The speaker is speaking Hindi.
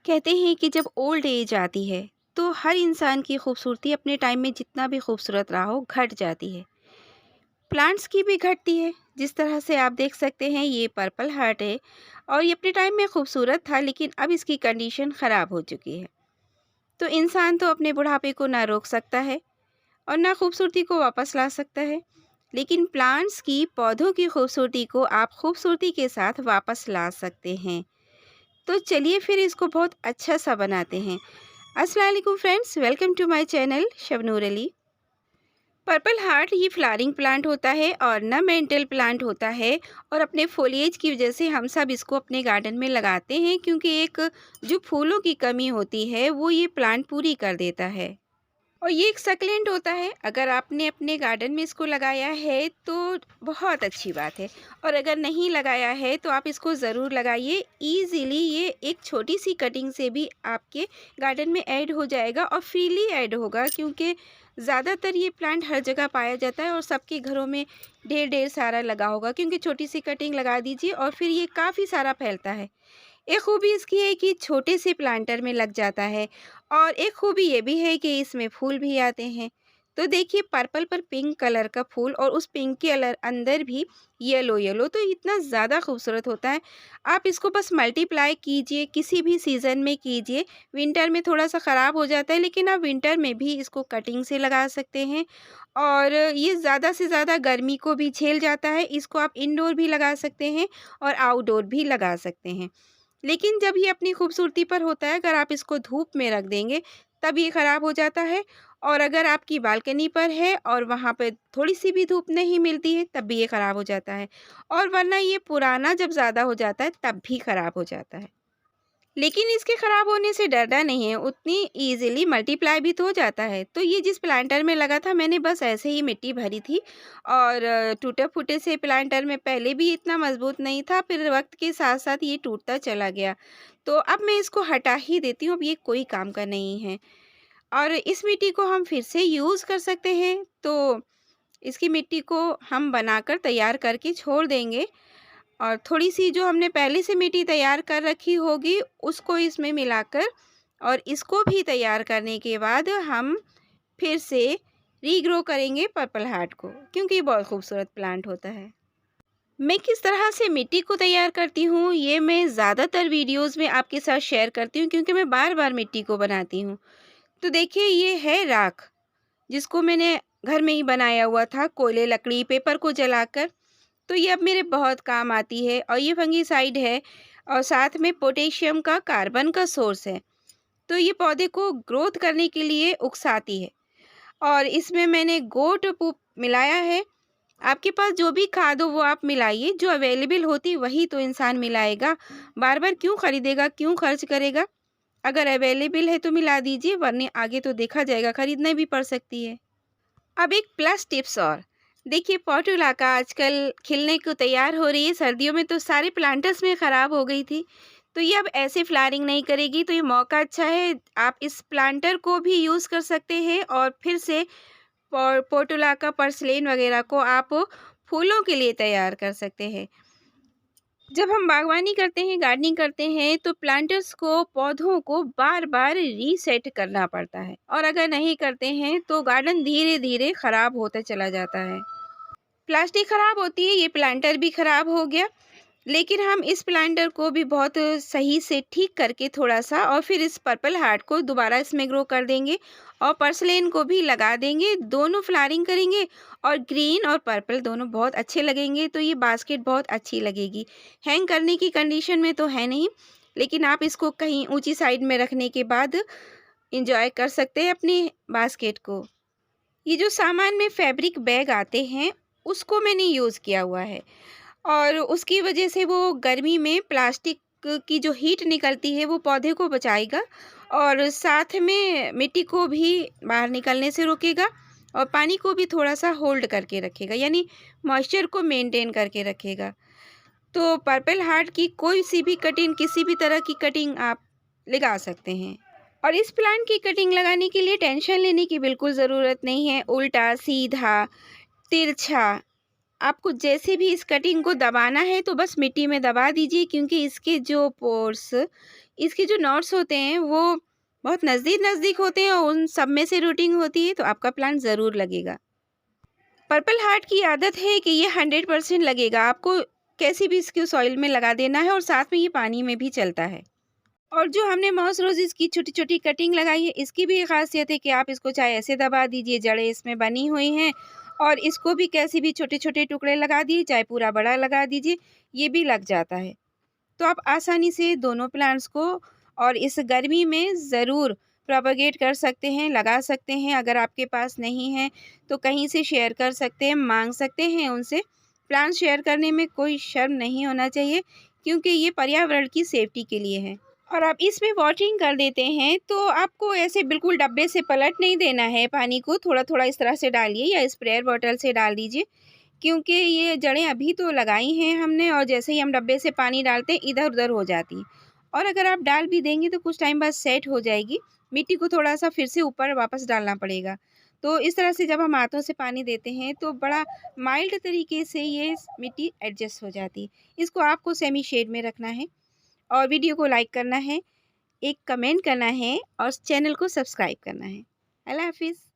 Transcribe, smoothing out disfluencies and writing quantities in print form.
कहते हैं कि जब ओल्ड एज आती है तो हर इंसान की खूबसूरती अपने टाइम में जितना भी खूबसूरत रहा हो घट जाती है। प्लांट्स की भी घटती है। जिस तरह से आप देख सकते हैं ये पर्पल हार्ट है और ये अपने टाइम में खूबसूरत था, लेकिन अब इसकी कंडीशन ख़राब हो चुकी है। तो इंसान तो अपने बुढ़ापे को ना रोक सकता है और ना खूबसूरती को वापस ला सकता है, लेकिन प्लांट्स की पौधों की खूबसूरती को आप खूबसूरती के साथ वापस ला सकते हैं। तो चलिए फिर इसको बहुत अच्छा सा बनाते हैं। अस्सलाम वालेकुम friends, welcome to my channel Shabnoor Ali. Purple heart ये फ्लावरिंग प्लांट होता है और नर्मेंटल प्लांट होता है, और अपने फोलिएज की वजह से हम सब इसको अपने गार्डन में लगाते हैं, क्योंकि एक जो फूलों की कमी होती है वो ये प्लांट पूरी कर देता है। और ये एक सक्लेंट होता है। अगर आपने अपने गार्डन में इसको लगाया है तो बहुत अच्छी बात है, और अगर नहीं लगाया है तो आप इसको ज़रूर लगाइए। ईज़िली ये एक छोटी सी कटिंग से भी आपके गार्डन में ऐड हो जाएगा और फ्रीली ऐड होगा, क्योंकि ज़्यादातर ये प्लांट हर जगह पाया जाता है और सबके घरों में ढेर ढेर सारा लगा होगा, क्योंकि छोटी सी कटिंग लगा दीजिए और फिर ये काफ़ी सारा फैलता है। एक खूबी इसकी है कि छोटे से प्लांटर में लग जाता है, और एक खूबी ये भी है कि इसमें फूल भी आते हैं। तो देखिए, पर्पल पर पिंक कलर का फूल और उस पिंक के अंदर भी येलो येलो, तो इतना ज़्यादा खूबसूरत होता है। आप इसको बस मल्टीप्लाई कीजिए, किसी भी सीज़न में कीजिए। विंटर में थोड़ा सा ख़राब हो जाता है, लेकिन आप विंटर में भी इसको कटिंग से लगा सकते हैं, और ये ज़्यादा से ज़्यादा गर्मी को भी झेल जाता है। इसको आप इंडोर भी लगा सकते हैं और आउटडोर भी लगा सकते हैं। लेकिन जब ये अपनी खूबसूरती पर होता है, अगर आप इसको धूप में रख देंगे तब ये ख़राब हो जाता है, और अगर आपकी बालकनी पर है और वहाँ पे थोड़ी-सी भी धूप नहीं मिलती है तब भी ये ख़राब हो जाता है, और वरना ये पुराना जब ज़्यादा हो जाता है तब भी ख़राब हो जाता है। लेकिन इसके ख़राब होने से डरना नहीं है, उतनी ईज़िली मल्टीप्लाई भी तो हो जाता है। तो ये जिस प्लांटर में लगा था, मैंने बस ऐसे ही मिट्टी भरी थी, और टूटे-फूटे से प्लांटर में पहले भी इतना मज़बूत नहीं था, फिर वक़्त के साथ-साथ ये टूटता चला गया। तो अब मैं इसको हटा ही देती हूँ, अब ये कोई काम का नहीं है। और इस मिट्टी को हम फिर से यूज़ कर सकते हैं, तो इसकी मिट्टी को हम बनाकर तैयार करके छोड़ देंगे, और थोड़ी-सी जो हमने पहले से मिट्टी तैयार कर रखी होगी, उसको इसमें मिलाकर और इसको भी तैयार करने के बाद हम फिर से रीग्रो करेंगे पर्पल हार्ट को, क्योंकि ये बहुत खूबसूरत प्लांट होता है। मैं किस तरह से मिट्टी को तैयार करती हूँ, ये मैं ज़्यादातर वीडियोज़ में आपके साथ शेयर करती हूँ, क्योंकि मैं बार-बार मिट्टी को बनाती हूँ। तो देखिए, ये है राख, जिसको मैंने घर में ही बनाया हुआ था, कोयले, लकड़ी, पेपर को जलाकर। तो ये अब मेरे बहुत काम आती है, और ये फंगीसाइड है और साथ में पोटेशियम का, कार्बन का सोर्स है। तो ये पौधे को ग्रोथ करने के लिए उकसाती है, और इसमें मैंने गोट पूप मिलाया है। आपके पास जो भी खाद हो वो आप मिलाइए, जो अवेलेबल होती वही तो इंसान मिलाएगा। बार बार क्यों खरीदेगा, क्यों खर्च करेगा? अगर अवेलेबल है तो मिला दीजिए, वरना आगे तो देखा जाएगा, खरीदना भी पड़ सकती है। अब एक प्लस टिप्स और देखिए, पॉटुला का आजकल खिलने को तैयार हो रही है। सर्दियों में तो सारे प्लांटर्स में ख़राब हो गई थी, तो ये अब ऐसे फ्लावरिंग नहीं करेगी, तो ये मौका अच्छा है। आप इस प्लांटर को भी यूज़ कर सकते हैं, और फिर से पोटुला का पर्सलेन वगैरह को आप फूलों के लिए तैयार कर सकते हैं। जब हम बागवानी करते हैं, गार्डनिंग करते हैं, तो प्लांटर्स को, पौधों को बार बार रीसेट करना पड़ता है, और अगर नहीं करते हैं तो गार्डन धीरे धीरे ख़राब होता चला जाता है। प्लास्टिक ख़राब होती है, ये प्लांटर भी ख़राब हो गया। लेकिन हम इस प्लांटर को भी बहुत सही से ठीक करके थोड़ा-सा, और फिर इस पर्पल हार्ट को दोबारा इसमें ग्रो कर देंगे, और पर्सलेन को भी लगा देंगे। दोनों फ्लावरिंग करेंगे, और ग्रीन और पर्पल दोनों बहुत अच्छे लगेंगे, तो ये बास्केट बहुत अच्छी लगेगी। हैंग करने की कंडीशन में तो है नहीं, लेकिन आप इसको कहीं ऊँची साइड में रखने के बाद एन्जॉय कर सकते हैं अपनी बास्केट को। ये जो सामान में फैब्रिक बैग आते हैं, उसको मैंने यूज़ किया हुआ है, और उसकी वजह से वो गर्मी में प्लास्टिक की जो हीट निकलती है वो पौधे को बचाएगा, और साथ में मिट्टी को भी बाहर निकलने से रोकेगा, और पानी को भी थोड़ा-सा होल्ड करके रखेगा, यानी मॉइस्चर को मेंटेन करके रखेगा। तो पर्पल हार्ट की कोई-सी भी कटिंग, किसी भी तरह की कटिंग आप लगा सकते हैं। और इस प्लांट की कटिंग लगाने के लिए टेंशन लेने की बिल्कुल ज़रूरत नहीं है। उल्टा, सीधा, तिरछा, आपको जैसे भी इस कटिंग को दबाना है तो बस मिट्टी में दबा दीजिए, क्योंकि इसके जो पोर्स इसके जो नॉट्स होते हैं वो बहुत नज़दीक होते हैं और उन सब में से रूटिंग होती है, तो आपका प्लांट ज़रूर लगेगा। पर्पल हार्ट की आदत है कि ये 100% लगेगा, आपको कैसी भी इसको सॉइल में लगा देना है और साथ में ये पानी में भी चलता है। और जो हमने मॉस रोज़ेज़ की छोटी-छोटी कटिंग लगाई है, इसकी भी ये ख़ासियत है कि आप इसको चाहे ऐसे दबा दीजिए, जड़ें इसमें बनी हुई हैं, और इसको भी कैसे भी छोटे-छोटे टुकड़े लगा दिए, चाहे पूरा बड़ा लगा दीजिए, ये भी लग जाता है। तो आप आसानी से दोनों प्लांट्स को और इस गर्मी में ज़रूर प्रोपेगेट कर सकते हैं, लगा सकते हैं। अगर आपके पास नहीं है तो कहीं से शेयर कर सकते हैं, माँग सकते हैं उनसे। प्लांट शेयर करने में कोई शर्म नहीं होना चाहिए, क्योंकि ये पर्यावरण की सेफ्टी के लिए है। और आप इसमें वाटरिंग कर देते हैं तो आपको ऐसे बिल्कुल डब्बे से पलट नहीं देना है, पानी को थोड़ा-थोड़ा इस तरह से डालिए या स्प्रेयर बॉटल से डाल दीजिए, क्योंकि ये जड़ें अभी तो लगाई हैं हमने और जैसे ही हम डब्बे से पानी डालते हैं इधर-उधर हो जाती हैं। और अगर आप डाल भी देंगे तो कुछ टाइम बाद सेट हो जाएगी, मिट्टी को थोड़ा-सा फिर से ऊपर वापस डालना पड़ेगा। तो इस तरह से जब हम हाथों से पानी देते हैं तो बड़ा माइल्ड तरीके से ये मिट्टी एडजस्ट हो जाती है। इसको आपको सेमी शेड में रखना है और वीडियो को लाइक करना है, एक कमेंट करना है और चैनल को सब्सक्राइब करना है। अल्लाह हाफ़िज़।